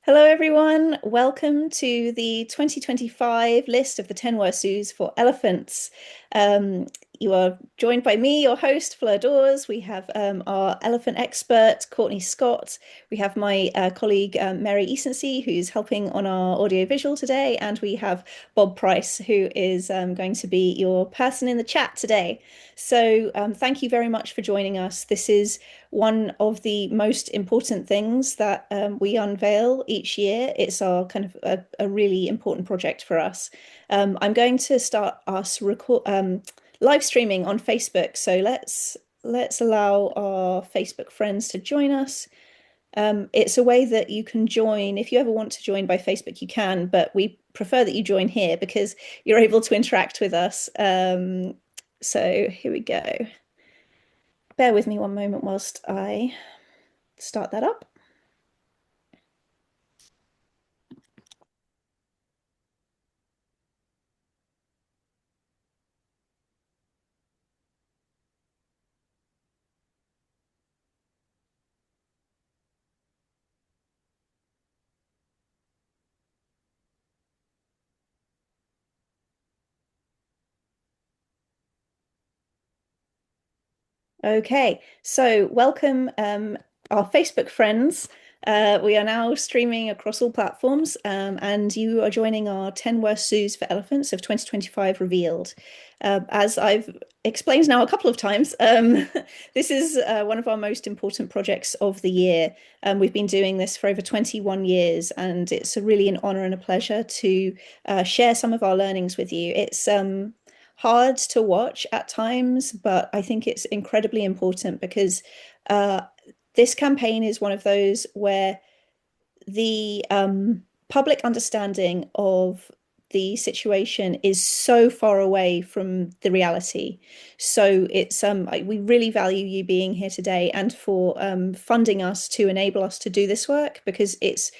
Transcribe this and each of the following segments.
Hello, everyone. Welcome to the 2025 list of the 10 worst zoos for elephants. Um, you are joined by me, your host, Fleur Dawes. We have our elephant expert, Courtney Scott. We have my colleague, Mary Eacency, who's helping on our audiovisual today. And we have Bob Price, who is going to be your person in the chat today. So thank you very much for joining us. This is one of the most important things that we unveil each year. It's our kind of a really important project for us. I'm going to start us live streaming on Facebook. So let's allow our Facebook friends to join us. It's a way that you can join. If you ever want to join by Facebook, you can, but we prefer that you join here because you're able to interact with us. So here we go. Bear with me one moment whilst I start that up. Okay, so welcome our Facebook friends. We are now streaming across all platforms, and you are joining our 10 Worst Zoos for Elephants of 2025 revealed. As I've explained now a couple of times, this is one of our most important projects of the year. We've been doing this for over 21 years, and it's really an honor and a pleasure to share some of our learnings with you. It's hard to watch at times, but I think it's incredibly important because uh, this campaign is one of those where the public understanding of the situation is so far away from the reality. So it's we really value you being here today and for funding us to enable us to do this work because it's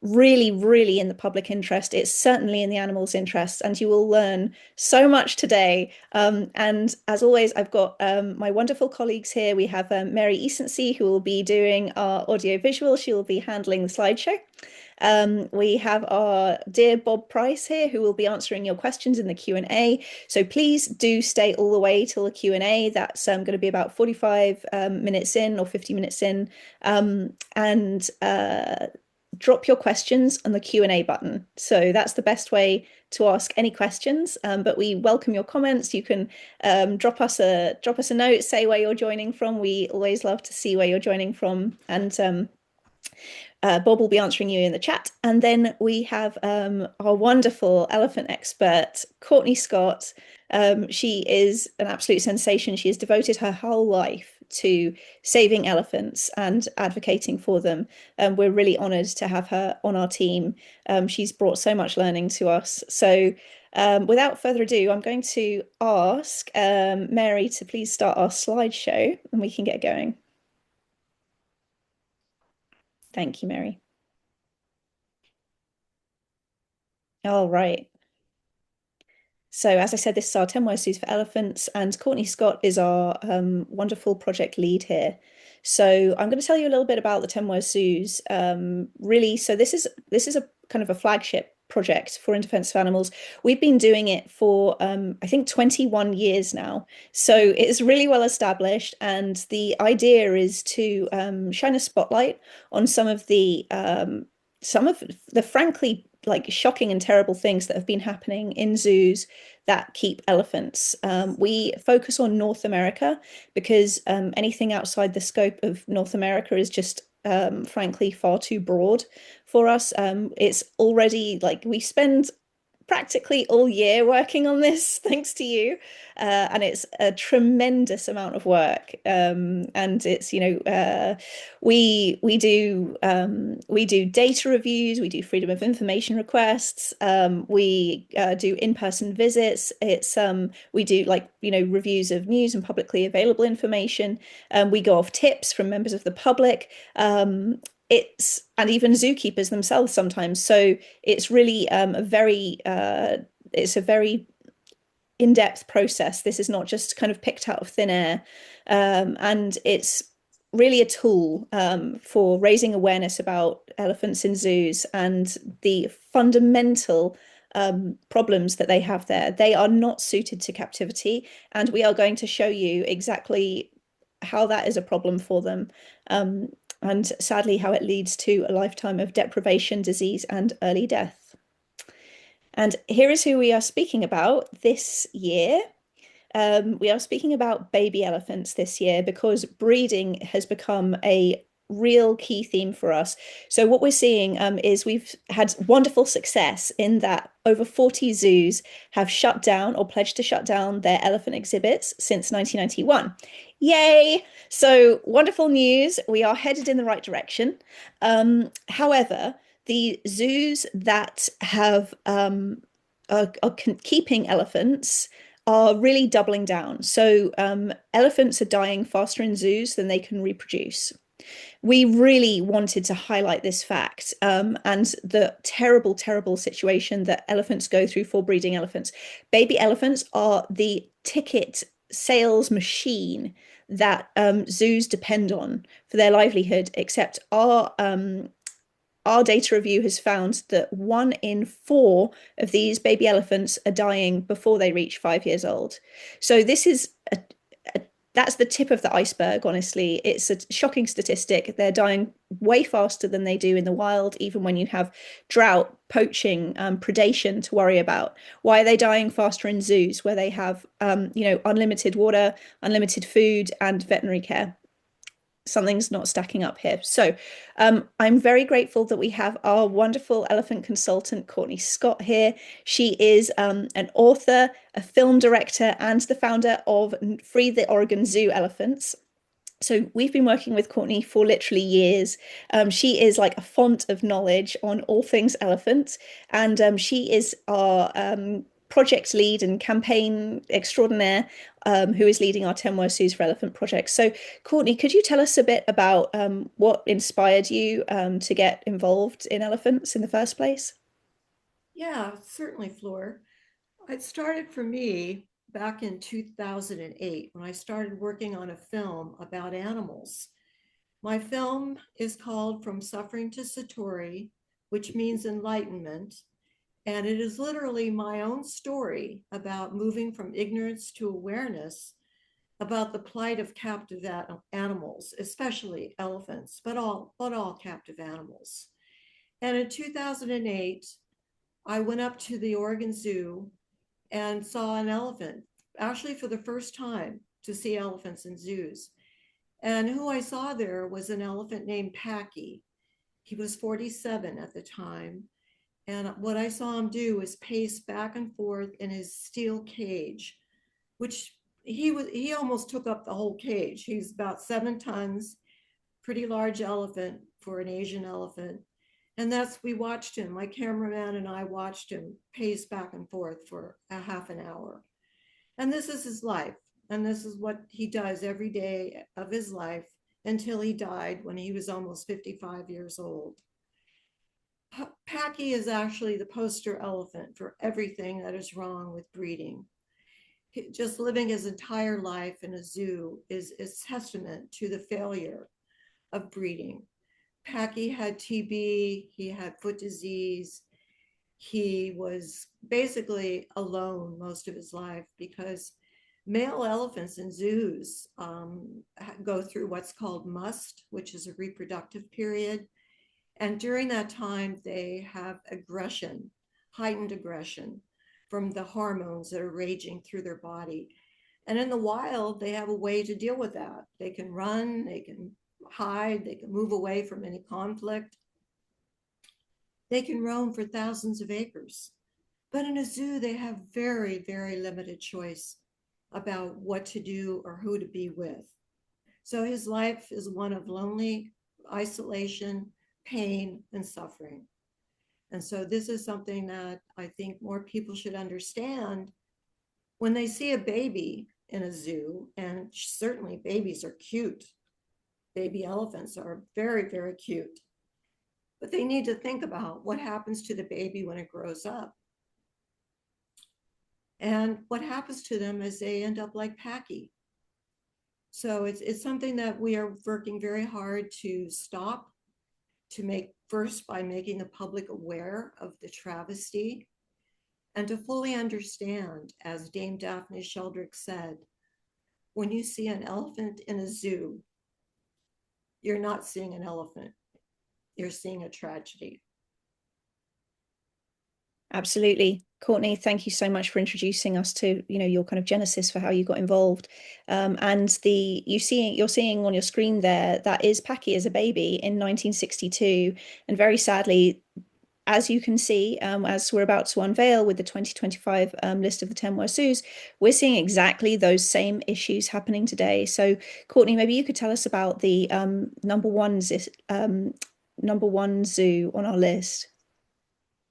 really, really in the public interest. It's certainly in the animals' interest, and you will learn so much today. And as always, I've got my wonderful colleagues here. We have Mary Eacency, who will be doing our audio visual. She will be handling the slideshow. We have our dear Bob Price here, who will be answering your questions in the Q&A. So please do stay all the way till the Q&A. That's going to be about 45 minutes in or 50 minutes in. And drop your questions on the Q&A button. So that's the best way to ask any questions. But we welcome your comments. You can drop us a note, say where you're joining from. We always love to see where you're joining from. And Bob will be answering you in the chat. And then we have our wonderful elephant expert, Courtney Scott. She is an absolute sensation. She has devoted her whole life to saving elephants and advocating for them. We're really honored to have her on our team. She's brought so much learning to us. So without further ado, I'm going to ask Mary to please start our slideshow and we can get going. Thank you, Mary. All right. So, as I said, this is our 10 Worst Zoos for Elephants, and Courtney Scott is our wonderful project lead here. So, I'm going to tell you a little bit about the 10 Worst Zoos. Really, so this is a kind of a flagship project for In Defense of Animals. We've been doing it for I think 21 years now. So it's really well established, and the idea is to shine a spotlight on some of the frankly like shocking and terrible things that have been happening in zoos that keep elephants. We focus on North America because anything outside the scope of North America is just frankly far too broad for us. It's already like we spend practically all year working on this, thanks to you. And it's a tremendous amount of work. And it's, we do data reviews, we do freedom of information requests, we do in-person visits. It's we do reviews of news and publicly available information. We go off tips from members of the public. And even zookeepers themselves sometimes. So it's really it's a very in-depth process. This is not just kind of picked out of thin air. And it's really a tool for raising awareness about elephants in zoos and the fundamental problems that they have there. They are not suited to captivity, and we are going to show you exactly how that is a problem for them. Um, and sadly, how it leads to a lifetime of deprivation, disease, and early death. And here is who we are speaking about this year. We are speaking about baby elephants this year because breeding has become a real key theme for us. So what we're seeing is we've had wonderful success in that over 40 zoos have shut down or pledged to shut down their elephant exhibits since 1991. Yay! So wonderful news. We are headed in the right direction. However, the zoos that have are keeping elephants are really doubling down. So elephants are dying faster in zoos than they can reproduce. We really wanted to highlight this fact and the terrible, terrible situation that elephants go through for breeding elephants. Baby elephants are the ticket sales machine that zoos depend on for their livelihood, except our data review has found that 1 in 4 of these baby elephants are dying before they reach 5 years old. So this is that's the tip of the iceberg, honestly. It's a shocking statistic. They're dying way faster than they do in the wild, even when you have drought, poaching, predation to worry about. Why are they dying faster in zoos where they have, unlimited water, unlimited food, and veterinary care? Something's not stacking up here. So I'm very grateful that we have our wonderful elephant consultant, Courtney Scott, here. She is an author, a film director, and the founder of Free the Oregon Zoo Elephants. So we've been working with Courtney for literally years. She is like a font of knowledge on all things elephant, and she is our project lead and campaign extraordinaire, who is leading our 10 Worst Zoos for Elephant project. So, Courtney, could you tell us a bit about what inspired you to get involved in elephants in the first place? Yeah, certainly, Floor. It started for me back in 2008 when I started working on a film about animals. My film is called From Suffering to Satori, which means enlightenment. And it is literally my own story about moving from ignorance to awareness about the plight of captive animals, especially elephants, but all captive animals. And in 2008, I went up to the Oregon Zoo and saw an elephant, actually for the first time to see elephants in zoos. And who I saw there was an elephant named Packy. He was 47 at the time. And what I saw him do was pace back and forth in his steel cage, which he almost took up the whole cage. He's about 7 tons, pretty large elephant for an Asian elephant. And we watched him, my cameraman and I watched him pace back and forth for a half an hour. And this is his life. And this is what he does every day of his life until he died when he was almost 55 years old. Packy is actually the poster elephant for everything that is wrong with breeding. Just living his entire life in a zoo is testament to the failure of breeding. Packy had TB, he had foot disease. He was basically alone most of his life because male elephants in zoos go through what's called must, which is a reproductive period. And during that time, they have aggression, heightened aggression from the hormones that are raging through their body. And in the wild, they have a way to deal with that. They can run, they can hide, they can move away from any conflict. They can roam for thousands of acres. But in a zoo, they have very, very limited choice about what to do or who to be with. So his life is one of lonely isolation, pain, and suffering. And so this is something that I think more people should understand when they see a baby in a zoo. And certainly babies are cute. Baby elephants are very, very cute. But they need to think about what happens to the baby when it grows up. And what happens to them is they end up like Packy. So it's something that we are working very hard to stop, to make first by making the public aware of the travesty and to fully understand, as Dame Daphne Sheldrick said, when you see an elephant in a zoo, you're not seeing an elephant, you're seeing a tragedy. Absolutely. Courtney, thank you so much for introducing us to, your kind of genesis for how you got involved. And you're seeing on your screen there, that is Paki as a baby in 1962. And very sadly, as you can see, as we're about to unveil with the 2025 list of the 10 worst zoos, we're seeing exactly those same issues happening today. So, Courtney, maybe you could tell us about the number one zoo on our list.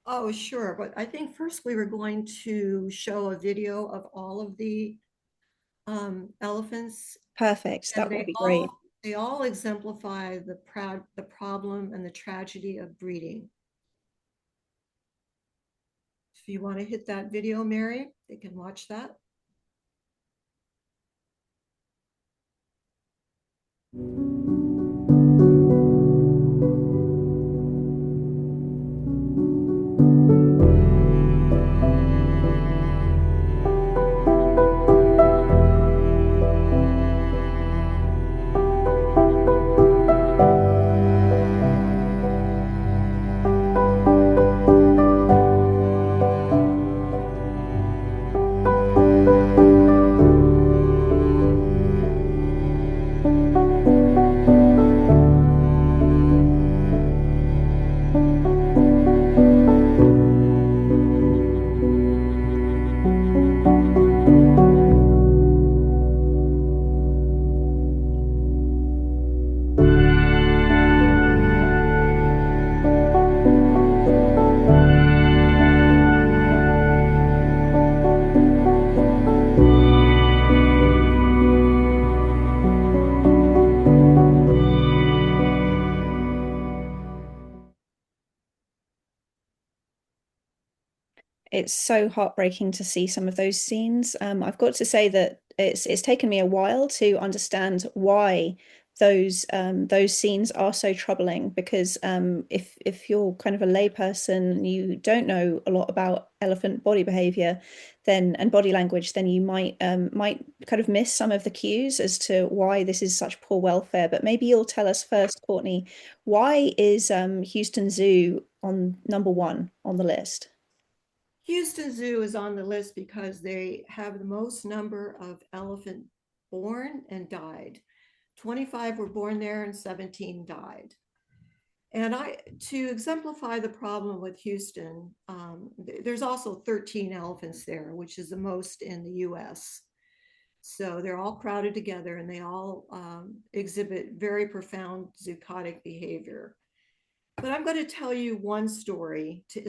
Oh, sure. But I think first we were going to show a video of all of the elephants, Perfect. and That would be great. they all exemplify the problem and the tragedy of breeding. If you want to hit that video, Mary, they can watch that. It's so heartbreaking to see some of those scenes. I've got to say that it's taken me a while to understand why those scenes are so troubling. Because if you're kind of a layperson, you don't know a lot about elephant body behavior, then and body language, then you might kind of miss some of the cues as to why this is such poor welfare. But maybe you'll tell us first, Courtney, why is Houston Zoo on number one on the list? Houston Zoo is on the list because they have the most number of elephant born and died. 25 were born there and 17 died. And to exemplify the problem with Houston, there's also 13 elephants there, which is the most in the US. So they're all crowded together and they all exhibit very profound zoochotic behavior. But I'm going to tell you one story to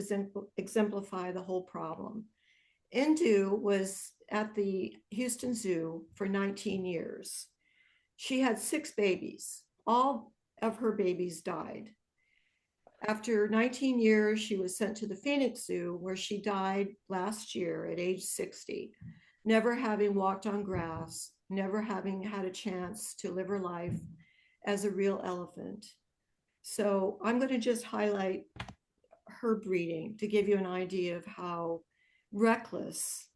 exemplify the whole problem. Indu was at the Houston Zoo for 19 years. She had 6 babies. All of her babies died. After 19 years, she was sent to the Phoenix Zoo, where she died last year at age 60, never having walked on grass, never having had a chance to live her life as a real elephant. So I'm going to just highlight her breeding to give you an idea of how reckless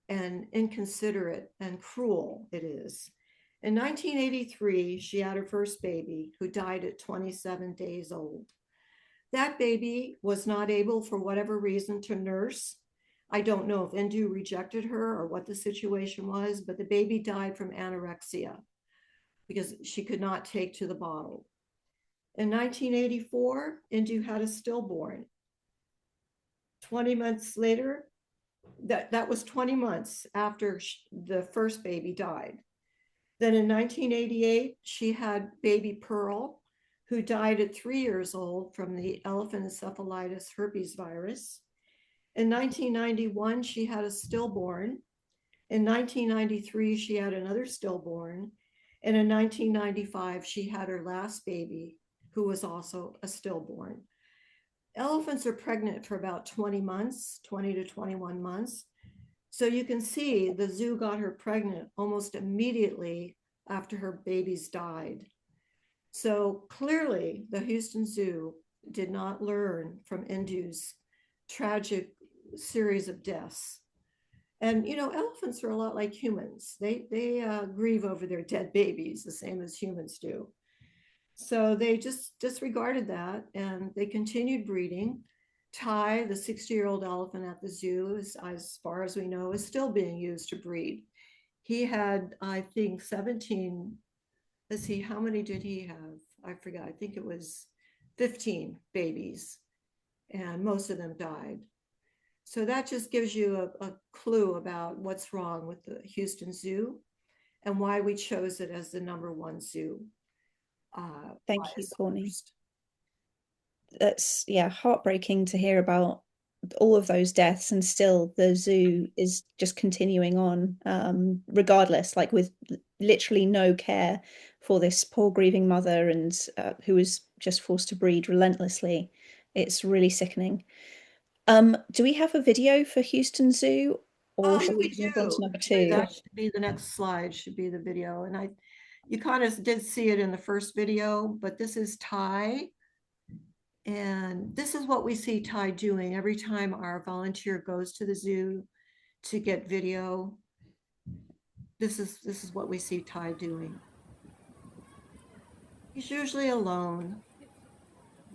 and inconsiderate and cruel it is. In 1983, she had her first baby who died at 27 days old. That baby was not able, for whatever reason, to nurse. I don't know if Indu rejected her or what the situation was, but the baby died from anorexia because she could not take to the bottle. In 1984, Indu had a stillborn. 20 months later, that was 20 months after the first baby died. Then in 1988, she had baby Pearl, who died at 3 years old from the elephant encephalitis herpes virus. In 1991, she had a stillborn. In 1993, she had another stillborn. And in 1995, she had her last baby, who was also a stillborn. Elephants are pregnant for about 20 months, 20 to 21 months. So you can see the zoo got her pregnant almost immediately after her babies died. So clearly, the Houston Zoo did not learn from Indu's tragic series of deaths. And elephants are a lot like humans. They grieve over their dead babies the same as humans do. So they just disregarded that and they continued breeding. Ty, the 60-year-old elephant at the zoo, is, as far as we know, is still being used to breed. He had, I think, 17. Let's see, how many did he have? I forgot. I think it was 15 babies, and most of them died. So that just gives you a clue about what's wrong with the Houston Zoo and why we chose it as the number one zoo by Thank you, its Courtney. numbers. That's, yeah, heartbreaking to hear about all of those deaths, and still the zoo is just continuing on, regardless, like with literally no care for this poor grieving mother, and who was just forced to breed relentlessly. It's really sickening. Do we have a video for Houston Zoo, or Oh, shall we we move on to do. number Actually, two? that should be the next slide, should be the video. And you kind of did see it in the first video, but this is Ty. And this is what we see Ty doing every time our volunteer goes to the zoo to get video. This is what we see Ty doing. He's usually alone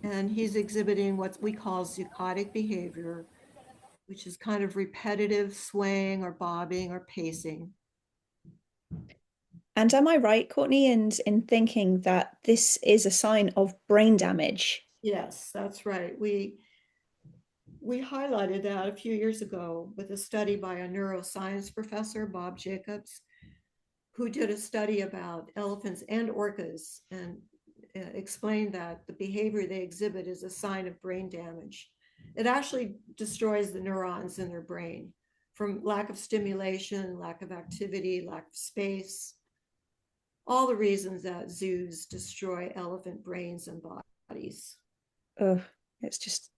and he's exhibiting what we call zoochotic behavior, which is kind of repetitive swaying or bobbing or pacing. And am I right, Courtney, in thinking that this is a sign of brain damage? Yes, that's right. We highlighted that a few years ago with a study by a neuroscience professor, Bob Jacobs, who did a study about elephants and orcas and explained that the behavior they exhibit is a sign of brain damage. It actually destroys the neurons in their brain from lack of stimulation, lack of activity, lack of space, all the reasons that zoos destroy elephant brains and bodies. Oh, it's just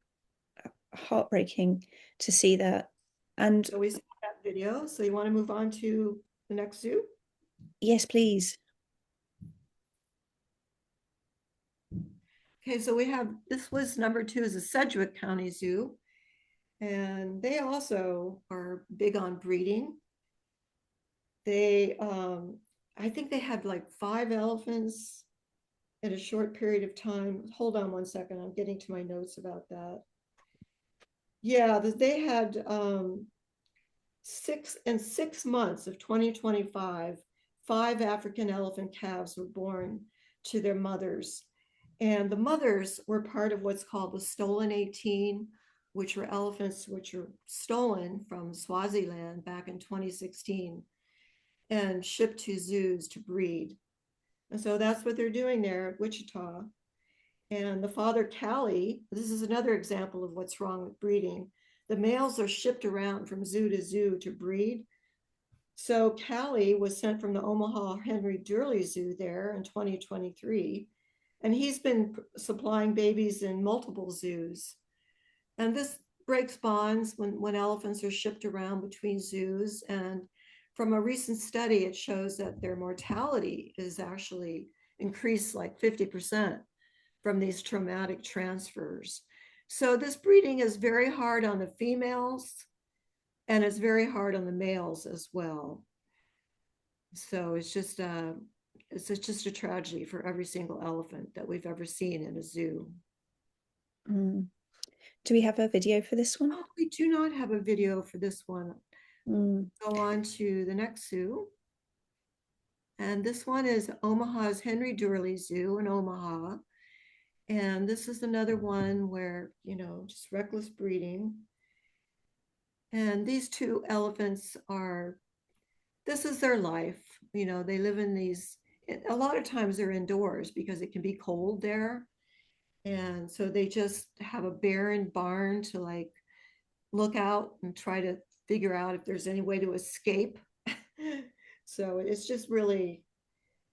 heartbreaking to see that. And So we saw that video. So you want to move on to the next zoo? yes, please. Okay, so we have, this was number two is the Sedgwick County Zoo. And they also are big on breeding. They, I think they had like 5 elephants in a short period of time. Hold on one second. I'm getting to my notes about that. Yeah, they had 6 months of 2025, 5 African elephant calves were born to their mothers. And the mothers were part of what's called the stolen 18, which were elephants which were stolen from Swaziland back in 2016 and shipped to zoos to breed. And so that's what they're doing there at Wichita. And the father, Callie, this is another example of what's wrong with breeding. The males are shipped around from zoo to zoo to breed. So Callie was sent from the Omaha Henry Durley Zoo there in 2023, and he's been supplying babies in multiple zoos. And this breaks bonds when elephants are shipped around between zoos. And from a recent study, it shows that their mortality is actually increased like 50% from these traumatic transfers. So this breeding is very hard on the females and it's very hard on the males as well. So it's just a tragedy for every single elephant that we've ever seen in a zoo. Mm. Do we have a video for this one? Oh, we do not have a video for this one. Mm. Go on to the next zoo. And this one is Omaha's Henry Durley Zoo in Omaha. And this is another one where, just reckless breeding. And these two elephants this is their life. They live in these, a lot of times they're indoors because it can be cold there. And so they just have a barren barn to like look out and try to figure out if there's any way to escape. So it's just really,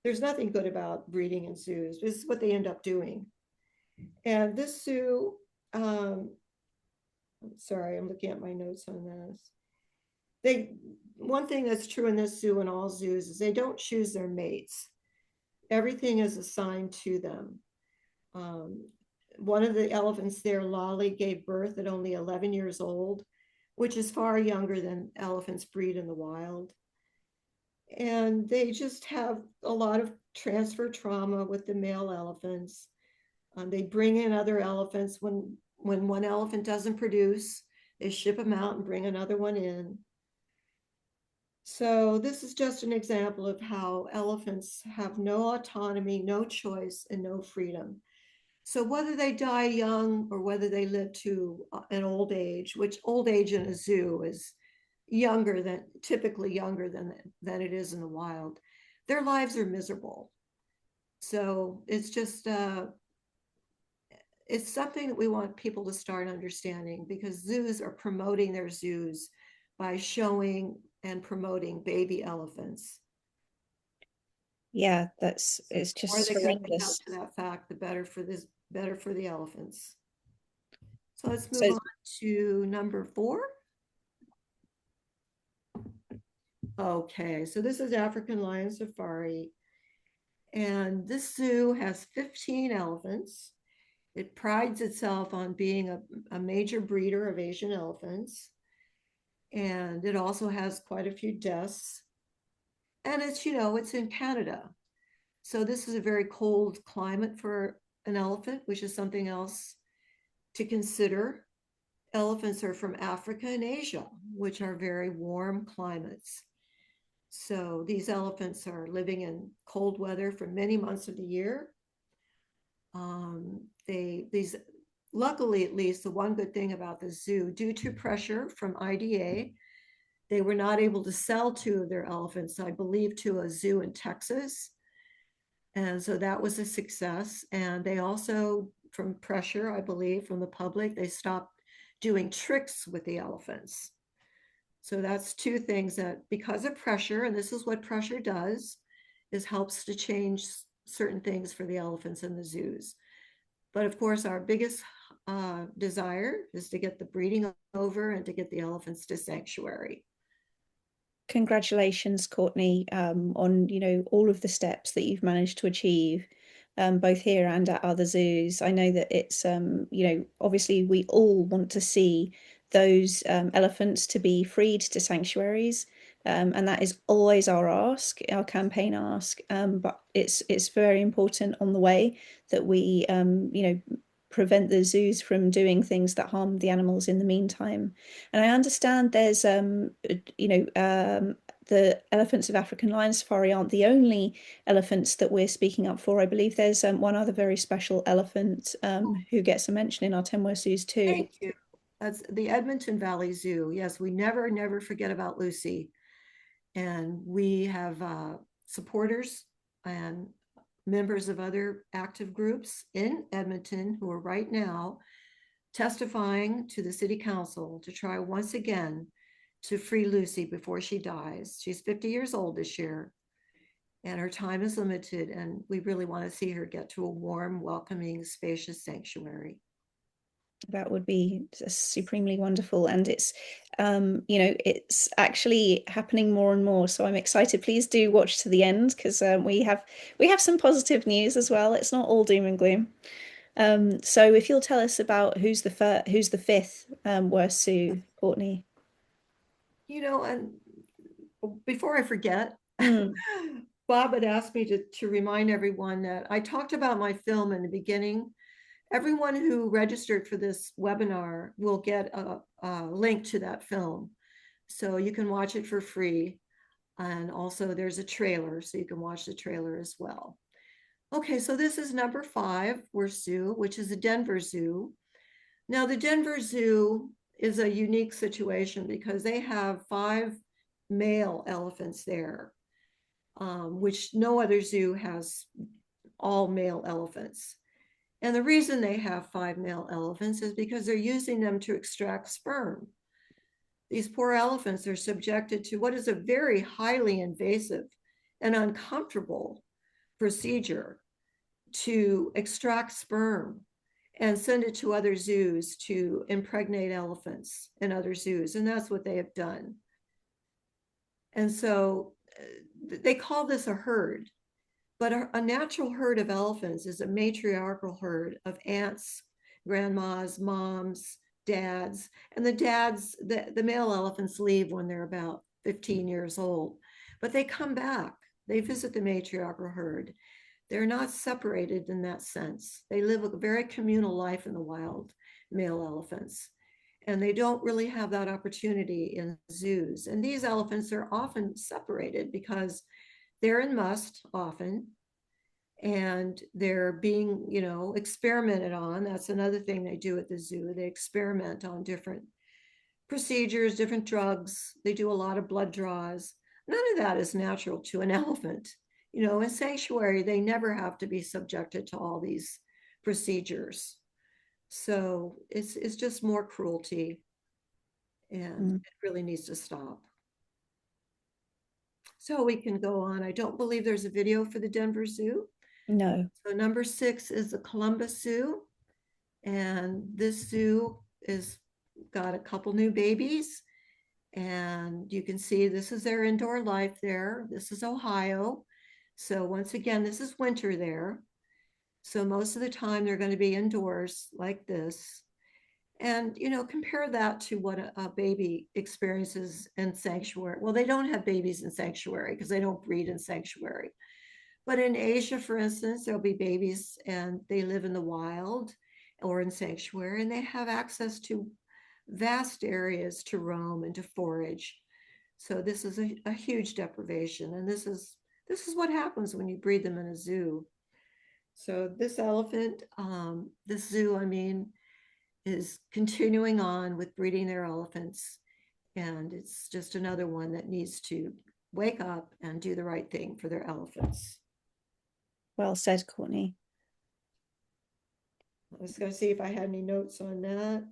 there's nothing good about breeding in zoos. This is what they end up doing. And this zoo, sorry, I'm looking at my notes on this. they one thing that's true in this zoo and all zoos is they don't choose their mates. Everything is assigned to them. Um, One of the elephants there, Lolly, gave birth at only 11 years old, which is far younger than elephants breed in the wild. And they just have a lot of transfer trauma with the male elephants. They bring in other elephants when one elephant doesn't produce, they ship them out and bring another one in. So this is just an example of how elephants have no autonomy, no choice, and no freedom. So whether they die young or whether they live to an old age, which old age in a zoo is typically younger than it is in the wild, their lives are miserable. So it's something that we want people to start understanding, because zoos are promoting their zoos by showing and promoting baby elephants. Yeah, it's The more just they can wake up horrendous. to that fact, better for the elephants. So let's So move on to number 4. Okay, so this is African Lion Safari, and this zoo has 15 elephants. It prides itself on being a major breeder of Asian elephants, and it also has quite a few deaths. And it's in Canada. So this is a very cold climate for an elephant, which is something else to consider. Elephants are from Africa and Asia, which are very warm climates. So these elephants are living in cold weather for many months of the year. These luckily, at least, the one good thing about the zoo, due to pressure from IDA, they were not able to sell 2 of their elephants, I believe, to a zoo in Texas. And so that was a success. And they also, from pressure, I believe, from the public, they stopped doing tricks with the elephants. So that's 2 things that, because of pressure, and this is what pressure does, is helps to change certain things for the elephants in the zoos. But of course, our biggest desire is to get the breeding over and to get the elephants to sanctuary. congratulations, Courtney, on all of the steps that you've managed to achieve, both here and at other zoos. I know that it's obviously we all want to see those elephants to be freed to sanctuaries, and that is always our ask, our campaign ask. But it's very important on the way that we prevent the zoos from doing things that harm the animals in the meantime. And I understand there's, the elephants of African Lion Safari aren't the only elephants that we're speaking up for. I believe there's one other very special elephant who gets a mention in our 10 Worst Zoos too. Thank you. That's the Edmonton Valley Zoo. Yes, we never forget about Lucy. And we have supporters and members of other active groups in Edmonton who are right now testifying to the city council to try once again to free Lucy before she dies. She's 50 years old this year, and her time is limited, and we really want to see her get to a warm, welcoming, spacious sanctuary. That would be supremely wonderful. And it's actually happening more and more. So I'm excited. Please do watch to the end because we have some positive news as well. It's not all doom and gloom. So if you'll tell us about who's the fifth worst Sue, Courtney. And before I forget, Mm, Bob had asked me to remind everyone that I talked about my film in the beginning. Everyone who registered for this webinar will get a link to that film. So you can watch it for free. And also there's a trailer, so you can watch the trailer as well. Okay, so this is number 5, Worst Zoo, which is the Denver Zoo. Now, the Denver Zoo is a unique situation because they have 5 male elephants there, which no other zoo has all male elephants. And the reason they have 5 male elephants is because they're using them to extract sperm. These poor elephants are subjected to what is a very highly invasive and uncomfortable procedure to extract sperm and send it to other zoos to impregnate elephants in other zoos. And that's what they have done. And so they call this a herd, but a natural herd of elephants is a matriarchal herd of aunts, grandmas, moms, dads. And the male elephants leave when they're about 15 years old, but they come back. They visit the matriarchal herd. They're not separated in that sense. They live a very communal life in the wild, male elephants. And they don't really have that opportunity in zoos. And these elephants are often separated because they're in must often, and they're being, experimented on. That's another thing they do at the zoo. They experiment on different procedures, different drugs. They do a lot of blood draws. None of that is natural to an elephant. In sanctuary, they never have to be subjected to all these procedures. So it's just more cruelty, and Mm. it really needs to stop. So we can go on. I don't believe there's a video for the Denver Zoo. No. So number 6 is the Columbus Zoo. And this zoo is got a couple new babies. And you can see this is their indoor life there. This is Ohio. So once again, this is winter there. So most of the time they're going to be indoors like this. And, compare that to what a baby experiences in sanctuary. Well, they don't have babies in sanctuary because they don't breed in sanctuary. But in Asia, for instance, there'll be babies and they live in the wild or in sanctuary, and they have access to vast areas to roam and to forage. So this is a huge deprivation, and this is what happens when you breed them in a zoo. So this elephant, this zoo, I mean, is continuing on with breeding their elephants, and it's just another one that needs to wake up and do the right thing for their elephants. Well said, Courtney. I was going to see if I had any notes on that.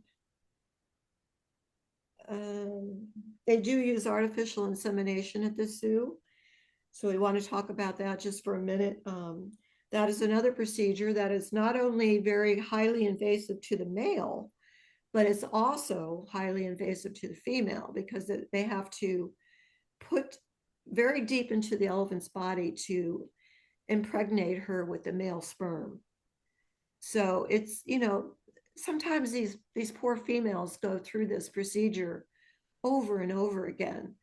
They do use artificial insemination at the zoo. So we want to talk about that just for a minute. That is another procedure that is not only very highly invasive to the male, but it's also highly invasive to the female because they have to put very deep into the elephant's body to impregnate her with the male sperm. So it's, sometimes these poor females go through this procedure over and over again.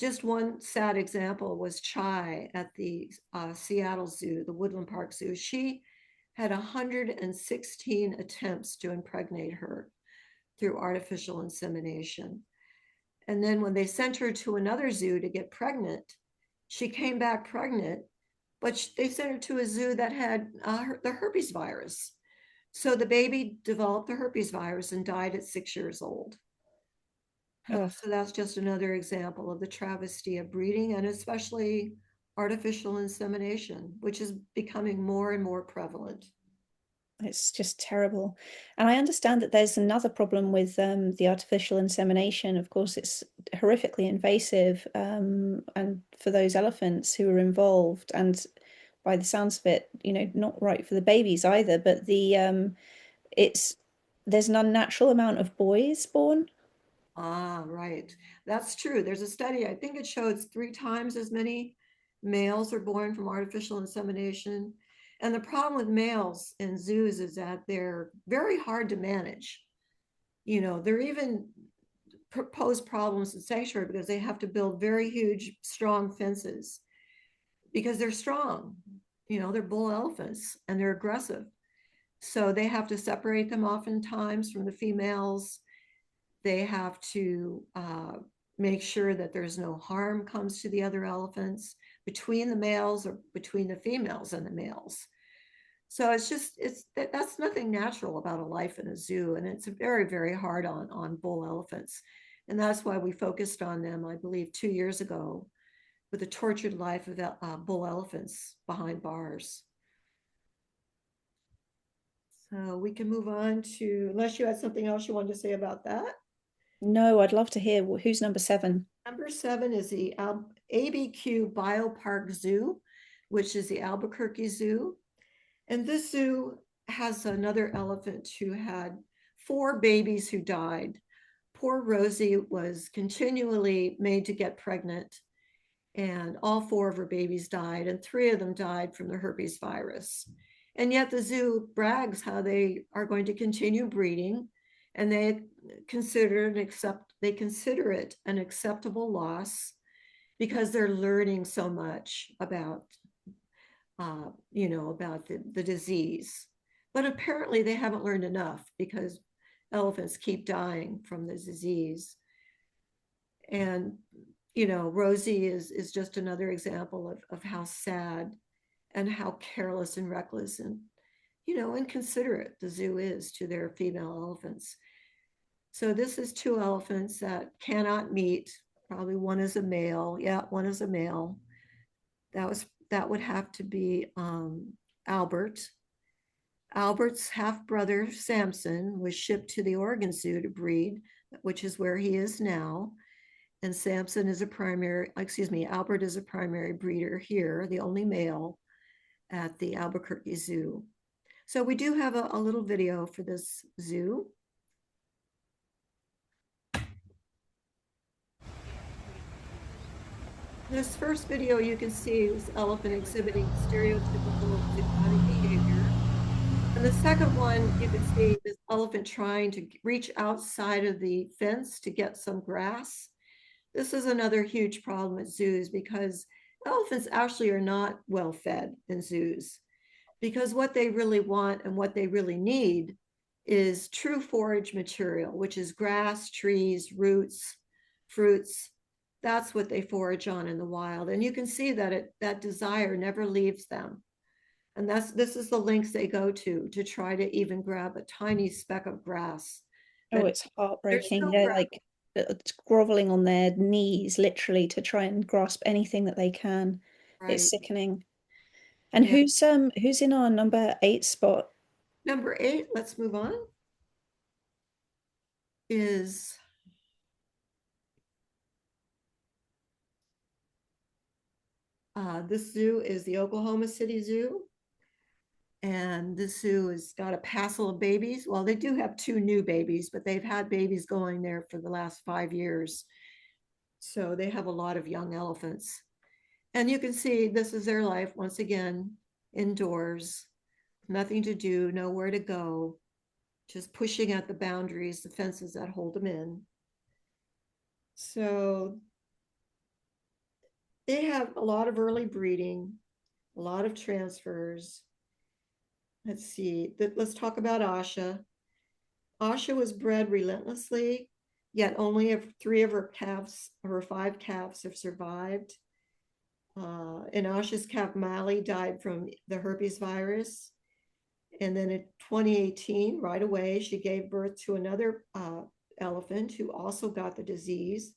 Just one sad example was Chai at the Seattle Zoo, the Woodland Park Zoo. She had 116 attempts to impregnate her through artificial insemination. And then when they sent her to another zoo to get pregnant, she came back pregnant, but they sent her to a zoo that had the herpes virus. So the baby developed the herpes virus and died at 6 years old. Ugh, So that's just another example of the travesty of breeding, and especially artificial insemination, which is becoming more and more prevalent. it's just terrible. And I understand that there's another problem with the artificial insemination. Of course, it's horrifically invasive, and for those elephants who are involved, and by the sounds of it, not right for the babies either. But it's there's an unnatural amount of boys born. Ah, right. That's true. There's a study, I think it shows 3 times as many males are born from artificial insemination. And the problem with males in zoos is that they're very hard to manage. They're even pose problems in sanctuary because they have to build very huge, strong fences because they're strong. They're bull elephants and they're aggressive. So they have to separate them oftentimes from the females. They have to make sure that there's no harm comes to the other elephants between the males or between the females and the males. So that's nothing natural about a life in a zoo, and it's very, very hard on bull elephants. And that's why we focused on them, I believe, 2 years ago with the tortured life of bull elephants behind bars. So we can move on to, unless you had something else you wanted to say about that. No, I'd love to hear who's number 7. Number 7 is the ABQ Biopark Zoo, which is the Albuquerque Zoo. And this zoo has another elephant who had 4 babies who died. Poor Rosie was continually made to get pregnant. and all four of her babies died, and three of them died from the herpes virus. And yet the zoo brags how they are going to continue breeding, and they consider it an acceptable loss because they're learning so much about about the disease. But apparently they haven't learned enough because elephants keep dying from the disease. And Rosie is just another example of how sad and how careless and reckless and inconsiderate the zoo is to their female elephants. So this is two elephants that cannot meet. Probably one is a male. Yeah, one is a male. That would have to be Albert. Albert's half brother Samson was shipped to the Oregon Zoo to breed, which is where he is now. And Albert is a primary breeder here, the only male at the Albuquerque Zoo. So we do have a little video for this zoo. This first video you can see this elephant exhibiting stereotypical zoonotic behavior. And the second one, you can see this elephant trying to reach outside of the fence to get some grass. This is another huge problem at zoos because elephants actually are not well fed in zoos, because what they really want and what they really need is true forage material, which is grass, trees, roots, fruits. That's what they forage on in the wild. And you can see that that desire never leaves them. And this is the lengths they go to try to even grab a tiny speck of grass. Oh, That it's they're heartbreaking. still They're grabbing, like groveling on their knees, literally, to try and grasp anything that they can. It's right? sickening. And And who's in our number 8 spot? number 8, let's move on, is this zoo is the Oklahoma City Zoo. And this zoo has got a passel of babies. Well, they do have two new babies, but they've had babies going there for the last 5 years. So they have a lot of young elephants. And you can see this is their life once again, indoors, nothing to do, nowhere to go, just pushing at the boundaries, the fences that hold them in. So they have a lot of early breeding, a lot of transfers. Let's see, let's talk about Asha. Asha was bred relentlessly, yet only if 5 calves have survived. And Asha's calf Mally died from the herpes virus. And then in 2018, right away, she gave birth to another elephant who also got the disease.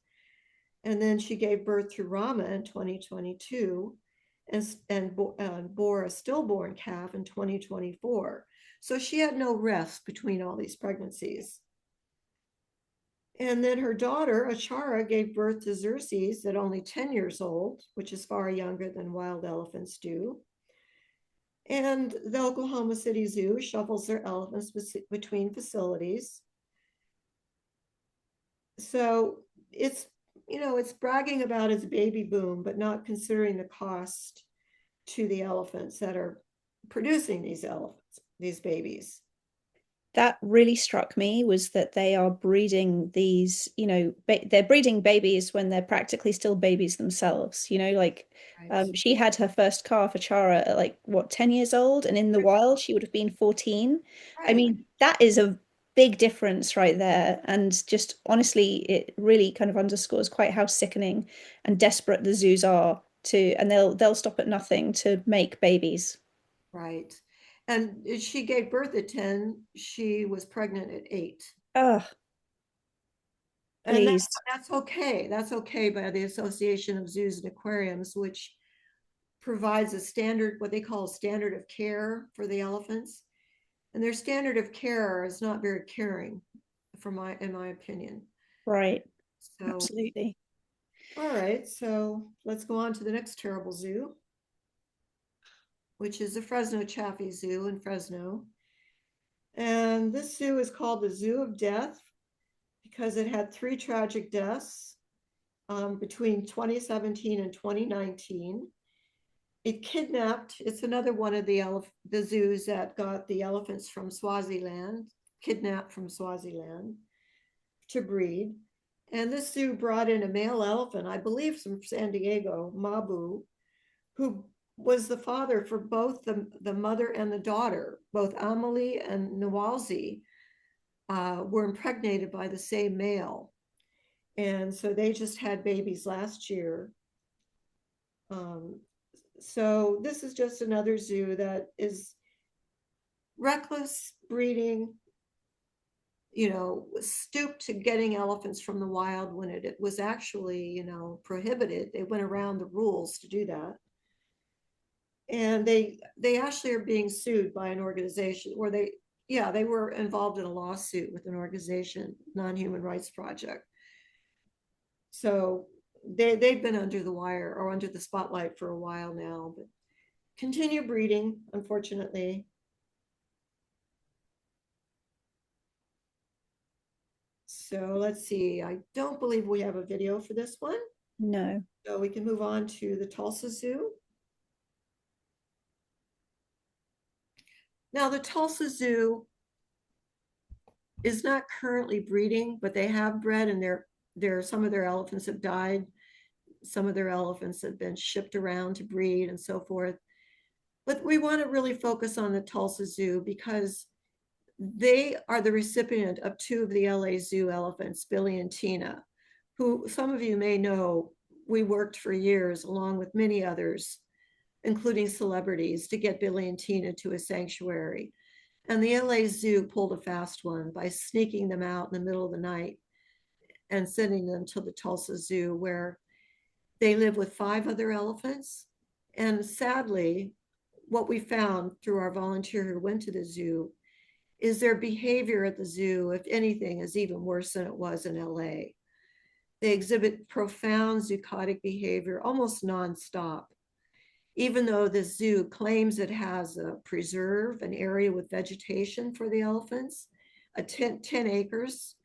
And then she gave birth to Rama in 2022 and bore a stillborn calf in 2024. So she had no rest between all these pregnancies. And then her daughter, Achara, gave birth to Xerxes at only 10 years old, which is far younger than wild elephants do. And the Oklahoma City Zoo shuffles their elephants between facilities. So it's bragging about its baby boom, but not considering the cost to the elephants that are producing these babies. That really struck me was that they are breeding these, they're breeding babies when they're practically still babies themselves. Like Right. she had her first calf, Achara, at like what, 10 years old, and in the wild she would have been 14. I Right. mean, that is a big difference right there. And just honestly, it really kind of underscores quite how sickening and desperate the zoos are to, and they'll stop at nothing to make babies. Right. And she gave birth at 10. She was pregnant at 8. Oh, And please. that's okay. That's okay by the Association of Zoos and Aquariums, which provides a standard, what they call a standard of care for the elephants. And their standard of care is not very caring, in my opinion. Right. So, Absolutely. all right. So let's go on to the next terrible zoo, which is the Fresno Chaffee Zoo in Fresno. And this zoo is called the Zoo of Death because it had 3 tragic deaths. between 2017 and 2019. It's another one of the zoos that got the elephants from Swaziland, kidnapped from Swaziland to breed. And this zoo brought in a male elephant, I believe from San Diego, Mabu, who was the father for both the mother and the daughter. Both Amelie and Nawalzi were impregnated by the same male. And so they just had babies last year. Um, so this is just another zoo that is reckless breeding, stooped to getting elephants from the wild when it was actually, prohibited. They went around the rules to do that. And they actually are being sued by an organization, or they were involved in a lawsuit with an organization, Non-Human Rights Project. So they've been under the wire or under the spotlight for a while now, but continue breeding, unfortunately. So let's see. I don't believe we have a video for this one. No. So we can move on to the Tulsa Zoo. Now, the Tulsa Zoo is not currently breeding, but they have bred, and some of their elephants have died. Some of their elephants have been shipped around to breed and so forth. But we want to really focus on the Tulsa Zoo because they are the recipient of two of the LA Zoo elephants, Billy and Tina, who some of you may know we worked for years along with many others, including celebrities, to get Billy and Tina to a sanctuary. And the LA Zoo pulled a fast one by sneaking them out in the middle of the night and sending them to the Tulsa Zoo, where they live with 5 other elephants. And sadly, what we found through our volunteer who went to the zoo is their behavior at the zoo, if anything, is even worse than it was in LA. They exhibit profound zoochotic behavior almost nonstop. Even though the zoo claims it has a preserve, an area with vegetation for the elephants, 10 acres,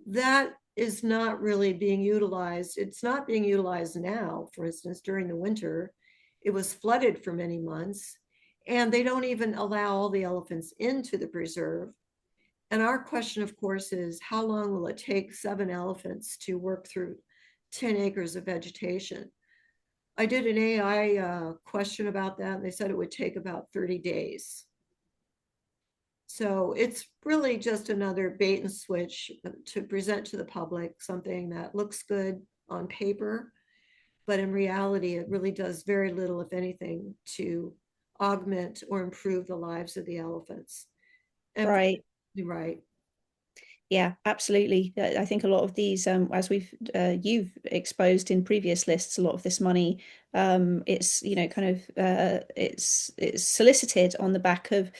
that is not really being utilized. It's not being utilized now. For instance, during the winter, it was flooded for many months, and they don't even allow all the elephants into the preserve. And our question, of course, is how long will it take 7 elephants to work through 10 acres of vegetation? I did an AI question about that, and they said it would take about 30 days. So it's really just another bait and switch to present to the public something that looks good on paper, but in reality, it really does very little, if anything, to augment or improve the lives of the elephants. And Right. right. Yeah, absolutely. I think a lot of these, as you've exposed in previous lists, a lot of this money, it's kind of it's solicited on the back of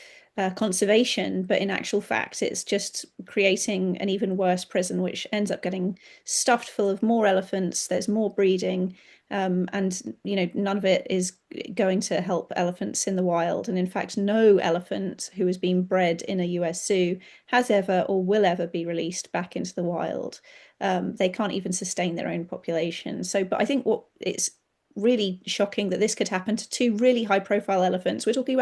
conservation, but in actual fact, it's just creating an even worse prison, which ends up getting stuffed full of more elephants. There's more breeding, and none of it is going to help elephants in the wild. And in fact, no elephant who has been bred in a US zoo has ever or will ever be released back into the wild. They can't even sustain their own population. So, but I think what it's really shocking that this could happen to two really high profile elephants. We're talking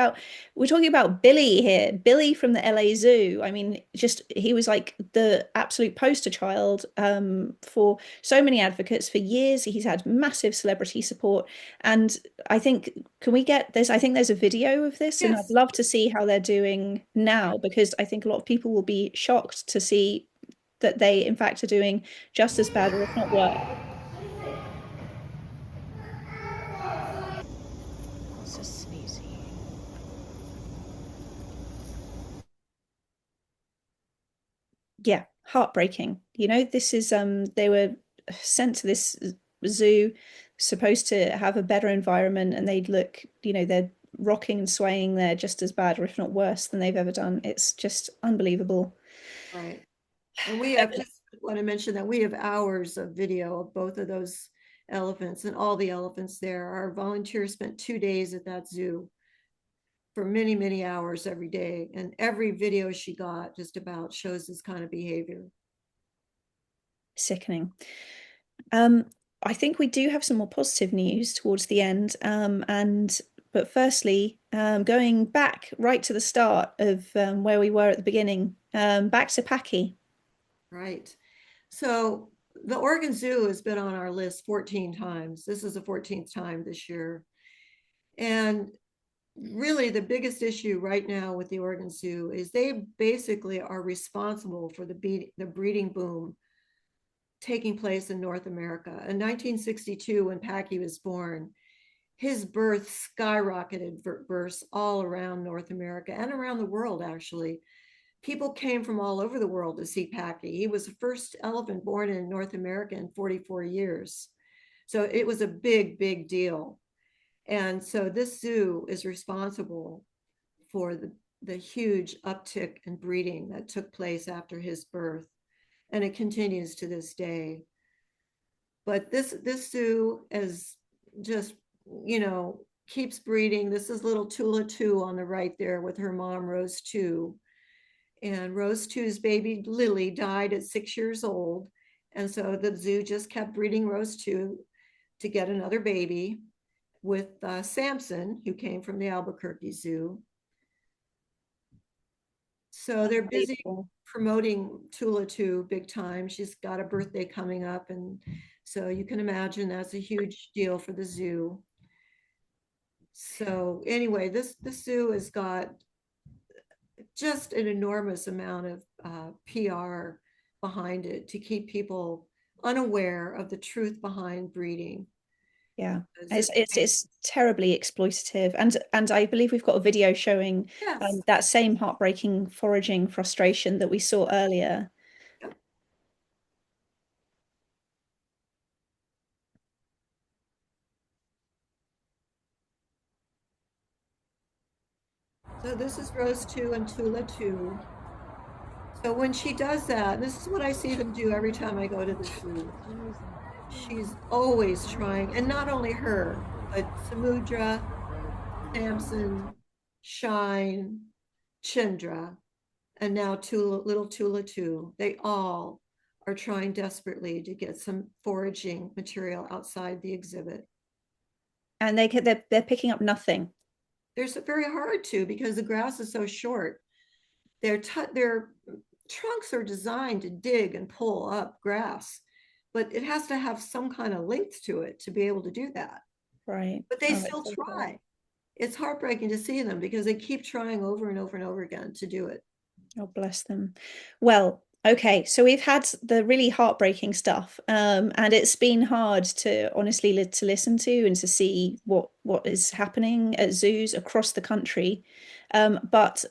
about Billy here, Billy from the LA Zoo. I mean, just he was like the absolute poster child for so many advocates for years. He's had massive celebrity support, and I think can we get this? I think there's a video of this, and I'd Yes. love to see how they're doing now because I think a lot of people will be shocked to see that they, in fact, are doing just as bad or if not worse. So sneezy. Yeah, heartbreaking. This is they were sent to this zoo supposed to have a better environment and they'd look, they're rocking and swaying there just as bad or if not worse than they've ever done. It's just unbelievable. Right. And we have just want to mention that we have hours of video of both of those elephants and all the elephants there. Our volunteers spent 2 days at that zoo for many, many hours every day. And every video she got just about shows this kind of behavior. Sickening. Um, I think we do have some more positive news towards the end. But firstly, going back right to the start of where we were at the beginning, back to Paki. Right. So the Oregon Zoo has been on our list 14 times. This is the 14th time this year. And really, the biggest issue right now with the Oregon Zoo is they basically are responsible for the breeding boom taking place in North America. In 1962, when Packy was born, his birth skyrocketed births all around North America and around the world, actually. People came from all over the world to see Packy. He was the first elephant born in North America in 44 years. So it was a big, big deal. And so this zoo is responsible for the huge uptick in breeding that took place after his birth. And it continues to this day. But this zoo is just, keeps breeding. This is little Tula 2 on the right there with her mom, Rose 2. And Rose 2's baby Lily died at 6 years old. And so the zoo just kept breeding Rose 2 to get another baby with Samson, who came from the Albuquerque Zoo. So they're busy Unbelievable. promoting Tula 2 big time. She's got a birthday coming up. And so you can imagine that's a huge deal for the zoo. So anyway, this zoo has got just an enormous amount of PR behind it to keep people unaware of the truth behind breeding. Yeah. It's, It's terribly exploitative. And I believe we've got a video showing yes. that same heartbreaking foraging frustration that we saw earlier. Yep. So this is Rose 2 and Tula 2. So when she does that, this is what I see them do every time I go to the zoo. She's always trying, and not only her, but Samudra, Samson, Shine, Chindra, and now little Tula 2. They all are trying desperately to get some foraging material outside the exhibit. And they're picking up nothing. They're very hard to because the grass is so short. Their trunks are designed to dig and pull up grass, but it has to have some kind of length to it to be able to do that. Right. But they Oh, it's still so sad. try. It's heartbreaking to see them because they keep trying over and over and over again to do it. Oh, bless them. Well, okay, so we've had the really heartbreaking stuff, and it's been hard to honestly to listen to and to see what is happening at zoos across the country. But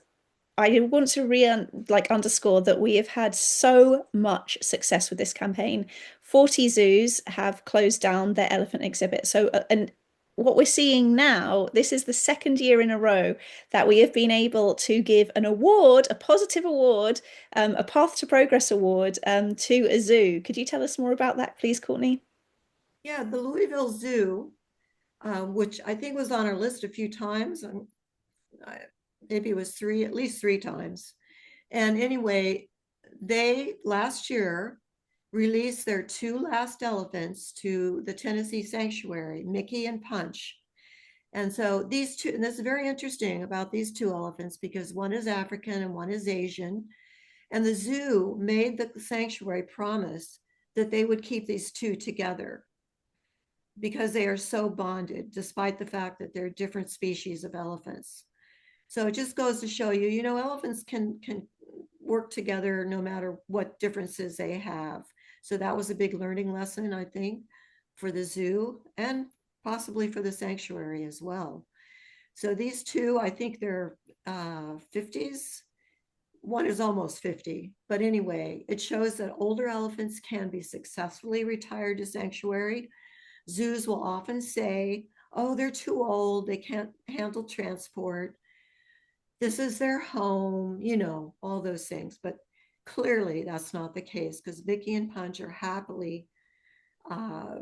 I want to underscore that we have had so much success with this campaign. 40 zoos have closed down their elephant exhibit. And what we're seeing now, this is the second year in a row that we have been able to give an award, a positive award, a Path to Progress award, to a zoo. Could you tell us more about that, please, Courtney? Yeah, the Louisville Zoo, which I think was on our list a few times. Maybe it was at least three times. And anyway, they last year released their two last elephants to the Tennessee sanctuary, Mickey and Punch. And so these two, and this is very interesting about these two elephants because one is African and one is Asian. And the zoo made the sanctuary promise that they would keep these two together because they are so bonded, despite the fact that they're different species of elephants. So it just goes to show you, elephants can work together no matter what differences they have. So that was a big learning lesson, I think, for the zoo and possibly for the sanctuary as well. So these two, I think they're 50s. One is almost 50. But anyway, it shows that older elephants can be successfully retired to sanctuary. Zoos will often say, oh, they're too old. They can't handle transport. This is their home, all those things. But clearly that's not the case because Vicky and Punch are happily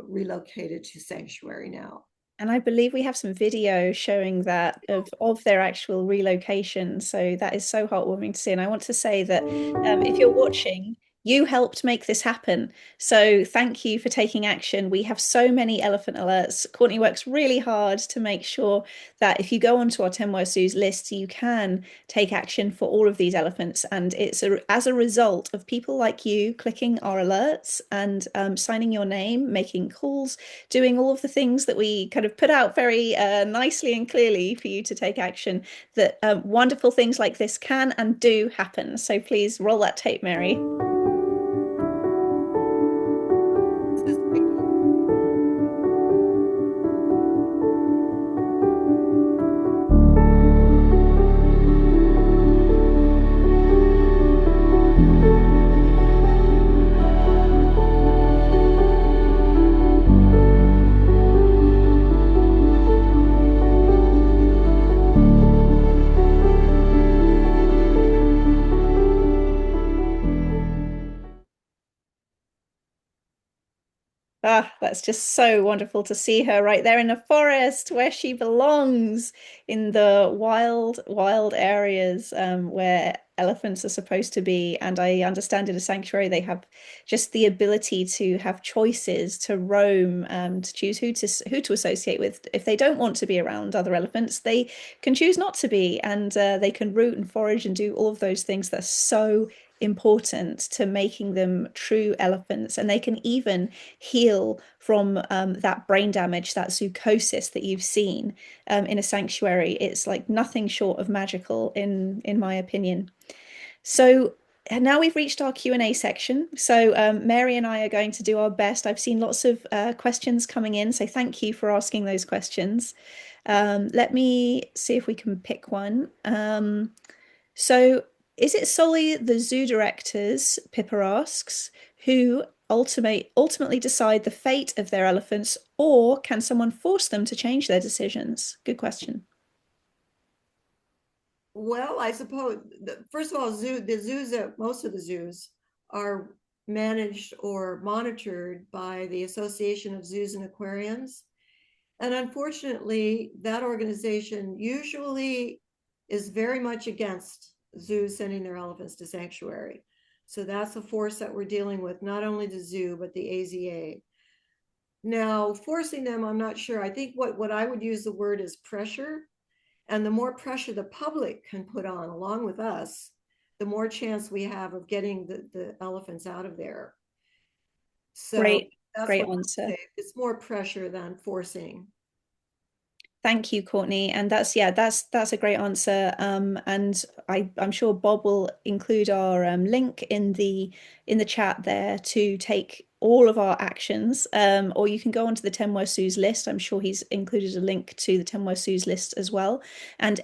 relocated to sanctuary now. And I believe we have some video showing that of their actual relocation. So that is so heartwarming to see. And I want to say that if you're watching, you helped make this happen. So thank you for taking action. We have so many elephant alerts. Courtney works really hard to make sure that if you go onto our 10 Worst Zoos list, you can take action for all of these elephants. And it's as a result of people like you clicking our alerts and signing your name, making calls, doing all of the things that we kind of put out very nicely and clearly for you to take action, that wonderful things like this can and do happen. So please roll that tape, Mary. This is Vicky. Ah, that's just so wonderful to see her right there in the forest where she belongs, in the wild, wild areas where elephants are supposed to be. And I understand in a sanctuary they have just the ability to have choices to roam, to choose who to associate with. If they don't want to be around other elephants, they can choose not to be, and they can root and forage and do all of those things that are so important to making them true elephants. And they can even heal from that brain damage, that zoochosis that you've seen in a sanctuary. It's like nothing short of magical, in my opinion. So now we've reached our Q&A section. So Mary and I are going to do our best. I've seen lots of questions coming in, so thank you for asking those questions. Let me see if we can pick one. So, is it solely the zoo directors, Pippa asks, who ultimately decide the fate of their elephants, or can someone force them to change their decisions? Good question. Well, I suppose, first of all, the zoos, most of the zoos are managed or monitored by the Association of Zoos and Aquariums. And unfortunately, that organization usually is very much against zoos sending their elephants to sanctuary. So that's a force that we're dealing with, not only the zoo, but the AZA. Now, forcing them, I'm not sure. I think what I would use the word is pressure. And the more pressure the public can put on along with us, the more chance we have of getting the elephants out of there. So Great, that's great what I would answer. say. It's more pressure than forcing. Thank you, Courtney. And that's a great answer. And I'm sure Bob will include our link in the chat there to take all of our actions. Or you can go onto the 10 Worst Zoos list. I'm sure he's included a link to the 10 Worst Zoos list as well. And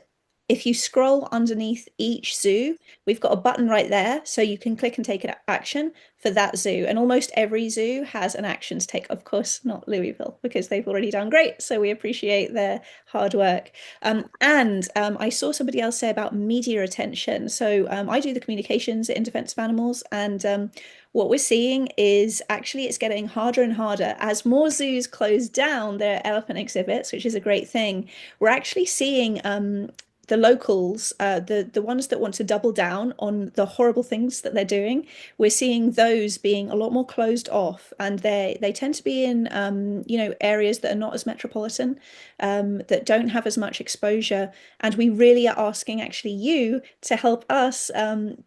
if you scroll underneath each zoo, we've got a button right there, so you can click and take an action for that zoo. And almost every zoo has an action to take. Of course, not Louisville, because they've already done great. So we appreciate their hard work. And I saw somebody else say about media attention. So I do the communications in Defense of Animals, and what we're seeing is actually it's getting harder and harder as more zoos close down their elephant exhibits, which is a great thing. We're actually seeing the locals, the ones that want to double down on the horrible things that they're doing, we're seeing those being a lot more closed off, and they tend to be in areas that are not as metropolitan, that don't have as much exposure, and we really are asking actually you to help us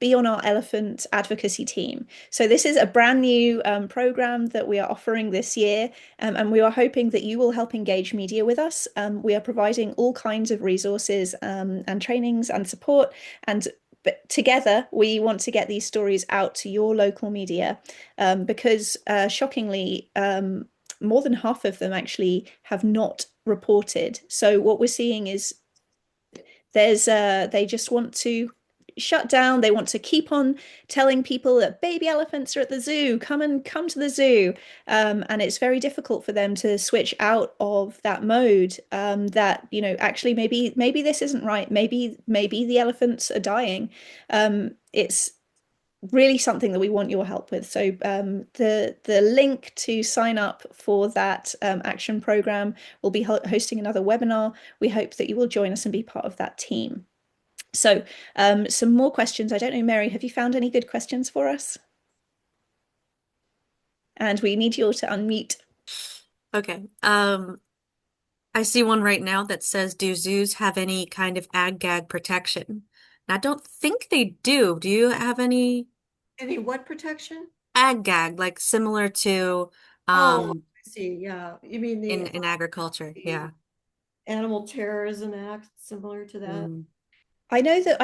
be on our elephant advocacy team. So this is a brand new program that we are offering this year, and we are hoping that you will help engage media with us. We are providing all kinds of resources and trainings and support. And but together, we want to get these stories out to your local media because shockingly, more than half of them actually have not reported. So what we're seeing is they just want to shut down. They want to keep on telling people that baby elephants are at the zoo. Come to the zoo, and it's very difficult for them to switch out of that mode. That actually maybe this isn't right. Maybe the elephants are dying. It's really something that we want your help with. So the link to sign up for that action program, will be hosting another webinar. We hope that you will join us and be part of that team. So some more questions. I don't know, Mary, have you found any good questions for us? and we need you all to unmute. Okay. I see one right now that says, do zoos have any kind of ag-gag protection? And I don't think they do. Do you have any Any what protection? ag-gag, like similar to Oh, um I see. Yeah. You mean in agriculture? the Yeah. Animal Terrorism Act, similar to that? Mm. I know that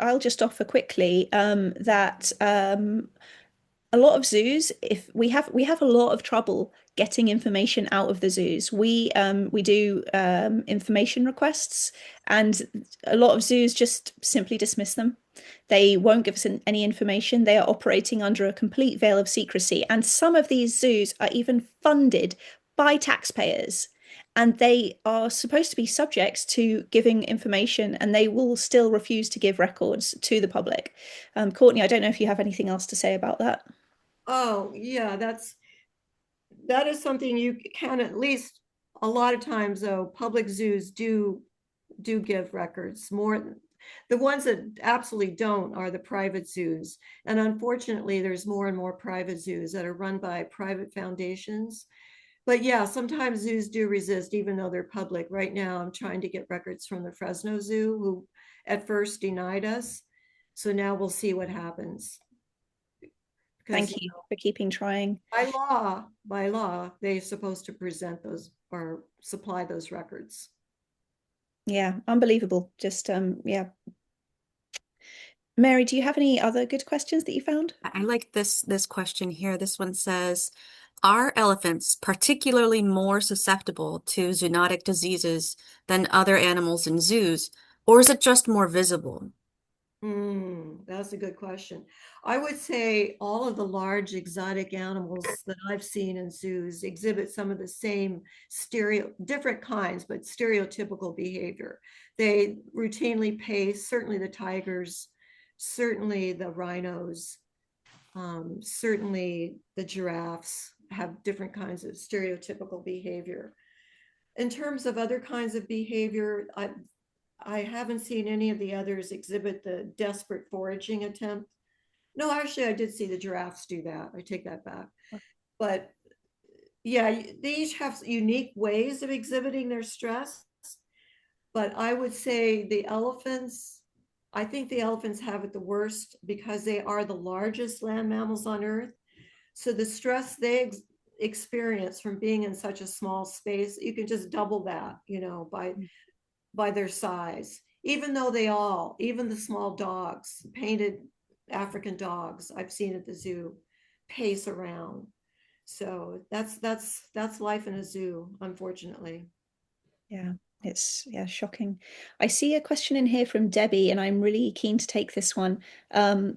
I'll just offer quickly that a lot of zoos, if we have a lot of trouble getting information out of the zoos. We do information requests, and a lot of zoos just simply dismiss them. They won't give us any information. They are operating under a complete veil of secrecy, and some of these zoos are even funded by taxpayers. And they are supposed to be subject to giving information, and they will still refuse to give records to the public. Courtney, I don't know if you have anything else to say about that. Oh, yeah, that is something you can at least a lot of times though, public zoos do give records more. The ones that absolutely don't are the private zoos. And unfortunately, there's more and more private zoos that are run by private foundations. But yeah, sometimes zoos do resist, even though they're public. Right now, I'm trying to get records from the Fresno Zoo, who at first denied us. So now we'll see what happens. Because Thank you for keeping trying. by law, they're supposed to present those or supply those records. Yeah, unbelievable. Just yeah. Mary, do you have any other good questions that you found? I like this question here. This one says, are elephants particularly more susceptible to zoonotic diseases than other animals in zoos, or is it just more visible? That's a good question. I would say all of the large exotic animals that I've seen in zoos exhibit some of the same different kinds, but stereotypical behavior. They routinely pace, certainly the tigers, certainly the rhinos, certainly the giraffes have different kinds of stereotypical behavior. In terms of other kinds of behavior, I haven't seen any of the others exhibit the desperate foraging attempt. No, actually, I did see the giraffes do that. I take that back. But yeah, they each have unique ways of exhibiting their stress. But I would say I think the elephants have it the worst because they are the largest land mammals on Earth. So the stress they experience from being in such a small space, you can just double that, by their size. Even though even the small dogs, painted African dogs I've seen at the zoo, pace around. So that's life in a zoo, unfortunately. Yeah, it's yeah, shocking. I see a question in here from Debbie, and I'm really keen to take this one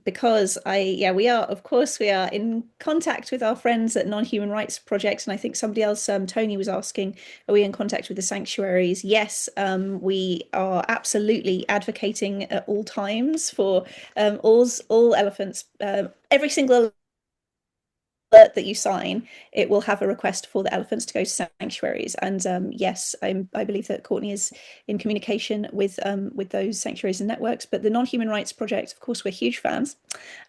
because we are, of course, we are in contact with our friends at Non-Human Rights Project, and I think somebody else, Tony, was asking, are we in contact with the sanctuaries? Yes, we are absolutely advocating at all times for all elephants, every single that you sign, it will have a request for the elephants to go to sanctuaries. And yes, I believe that Courtney is in communication with those sanctuaries and networks. But the Non-Human Rights Project, of course, we're huge fans.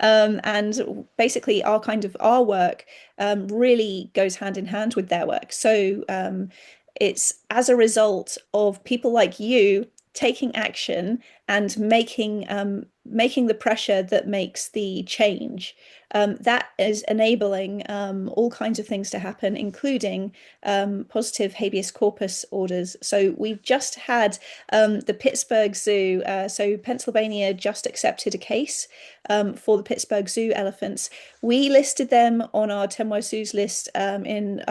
And basically, our work really goes hand in hand with their work. So it's as a result of people like you taking action and making the pressure that makes the change. That is enabling all kinds of things to happen, including positive habeas corpus orders. So we've just had the Pittsburgh Zoo, so Pennsylvania just accepted a case for the Pittsburgh Zoo elephants. We listed them on our 10 Worst Zoos list in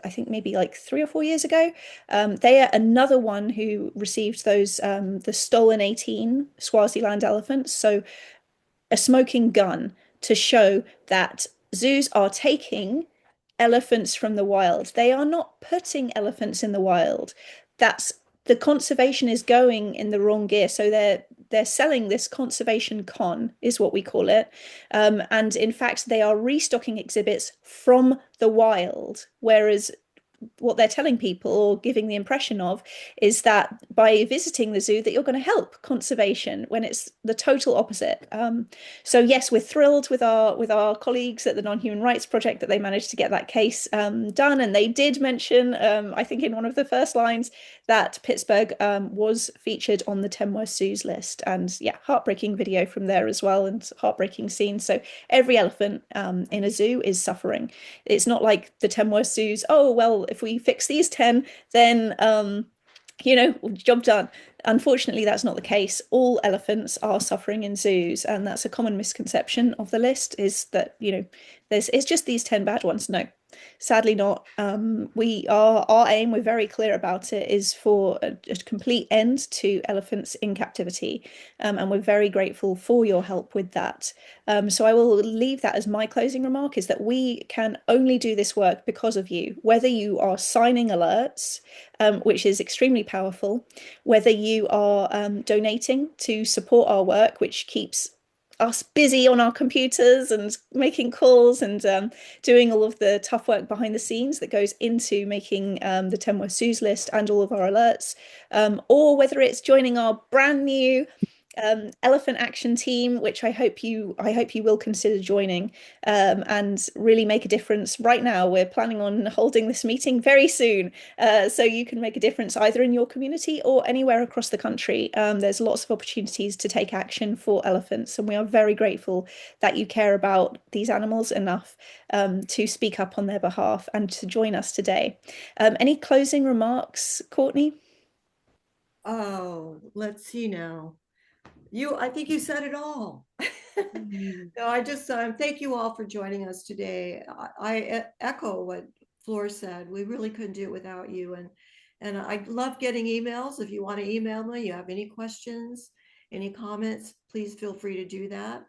I think maybe like 3 or 4 years ago. They are another one who received those the stolen 18 Swaziland elephants. So a smoking gun to show that zoos are taking elephants from the wild. They are not putting elephants in the wild. That's the conservation is going in the wrong gear. So they're selling this conservation con, is what we call it. And in fact, they are restocking exhibits from the wild, whereas what they're telling people or giving the impression of is that by visiting the zoo that you're going to help conservation when it's the total opposite. So yes, we're thrilled with our colleagues at the Non-Human Rights Project that they managed to get that case done, and they did mention, I think in one of the first lines, that Pittsburgh was featured on the 10 worst zoos list, and yeah, heartbreaking video from there as well, and heartbreaking scene. So every elephant in a zoo is suffering. It's not like the 10 worst zoos, oh well, if we fix these 10, then job done. Unfortunately, that's not the case. All elephants are suffering in zoos, and that's a common misconception of the list, is that, it's just these 10 bad ones. No, sadly not. Our aim, we're very clear about it, is for a complete end to elephants in captivity. And we're very grateful for your help with that. So I will leave that as my closing remark, is that we can only do this work because of you, whether you are signing alerts, which is extremely powerful, whether you are donating to support our work, which keeps us busy on our computers and making calls and doing all of the tough work behind the scenes that goes into making the 10 Worst Zoos list and all of our alerts, or whether it's joining our brand new elephant action team, which I hope you will consider joining, and really make a difference. Right now, we're planning on holding this meeting very soon, so you can make a difference either in your community or anywhere across the country. There's lots of opportunities to take action for elephants, and we are very grateful that you care about these animals enough to speak up on their behalf and to join us today. Any closing remarks, Courtney? Oh, let's see now. I think you said it all. Mm. No, I just thank you all for joining us today. I echo what Flor said. We really couldn't do it without you. And I love getting emails. If you want to email me, you have any questions, any comments, please feel free to do that.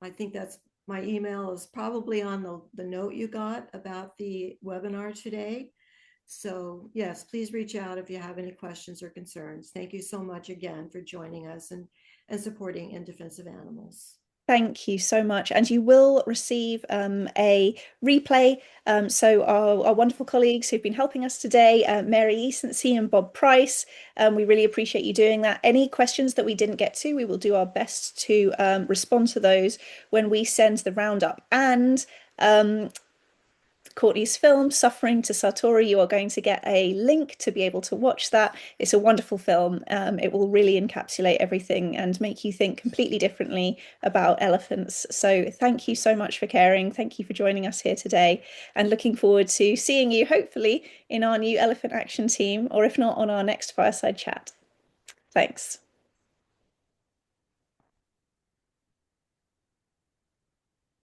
I think that's my email is probably on the note you got about the webinar today. So yes, please reach out if you have any questions or concerns. Thank you so much again for joining us and supporting In Defense of Animals. Thank you so much. And you will receive a replay. So our wonderful colleagues who've been helping us today, Mary Easency and Bob Price, we really appreciate you doing that. Any questions that we didn't get to, we will do our best to respond to those when we send the roundup. And Courtney's film, Suffering to Satori, you are going to get a link to be able to watch that. It's a wonderful film. It will really encapsulate everything and make you think completely differently about elephants. So thank you so much for caring. Thank you for joining us here today, and looking forward to seeing you hopefully in our new elephant action team, or if not, on our next fireside chat. Thanks.